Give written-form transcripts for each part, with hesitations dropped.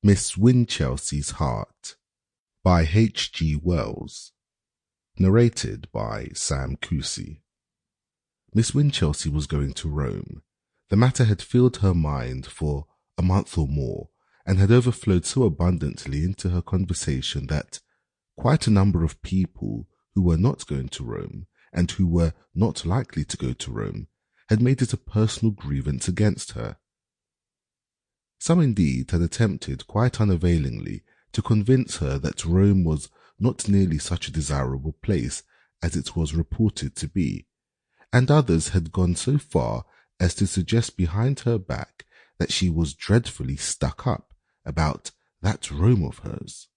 Miss Winchelsea's Heart by H.G. Wells. Narrated by Sam Kusi. Miss Winchelsea was going to Rome. The matter had filled her mind for a month or more, and had overflowed so abundantly into her conversation that quite a number of people who were not going to Rome, and who were not likely to go to Rome, had made it a personal grievance against her. Some indeed had attempted quite unavailingly to convince her that Rome was not nearly such a desirable place as it was reported to be, and others had gone so far as to suggest behind her back that she was dreadfully stuck up about that Rome of hers.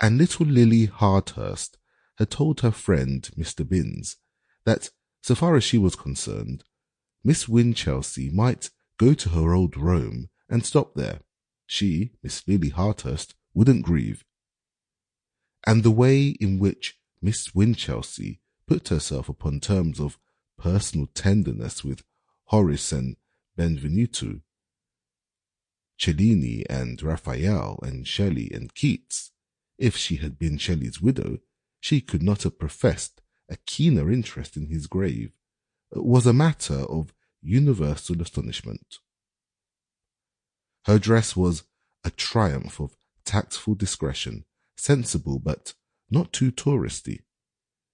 And little Lily Hardhurst had told her friend Mr. Binns that, so far as she was concerned, Miss Winchelsea might go to her old Rome and stop there. She, Miss Lily Hardhurst, wouldn't grieve. And the way in which Miss Winchelsea put herself upon terms of personal tenderness with Horace and Benvenuto, Cellini and Raphael and Shelley and Keats, if she had been Shelley's widow, she could not have professed a keener interest in his grave, was a matter of universal astonishment. Her dress was a triumph of tactful discretion, sensible but not too touristy.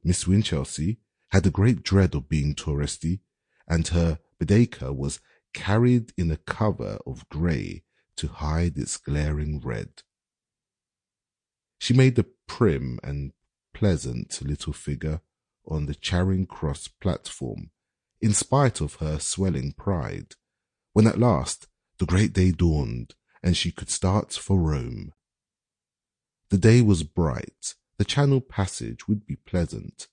Miss Winchelsea had a great dread of being touristy, and her Baedeker was carried in a cover of grey to hide its glaring red. She made a prim and pleasant little figure on the Charing Cross platform, in spite of her swelling pride, when at last the great day dawned and she could start for Rome. The day was bright, the Channel passage would be pleasant,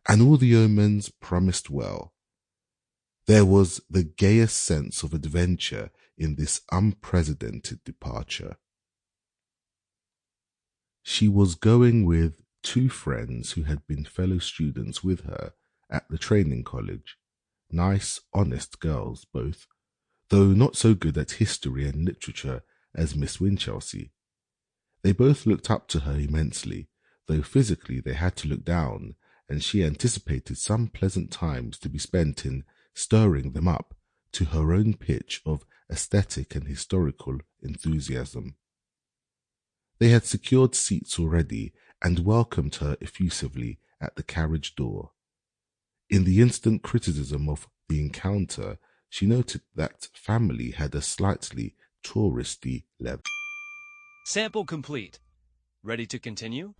and all the omens promised well. There was the gayest sense of adventure in this unprecedented departure. She was going with two friends who had been fellow students with her at the training college, nice, honest girls both, though not so good at history and literature as Miss Winchelsea. They both looked up to her immensely, though physically they had to look down, and she anticipated some pleasant times to be spent in stirring them up to her own pitch of aesthetic and historical enthusiasm. They had secured seats already and welcomed her effusively at the carriage door. In the instant criticism of the encounter, she noted that family had a slightly touristy level. Sample complete. Ready to continue?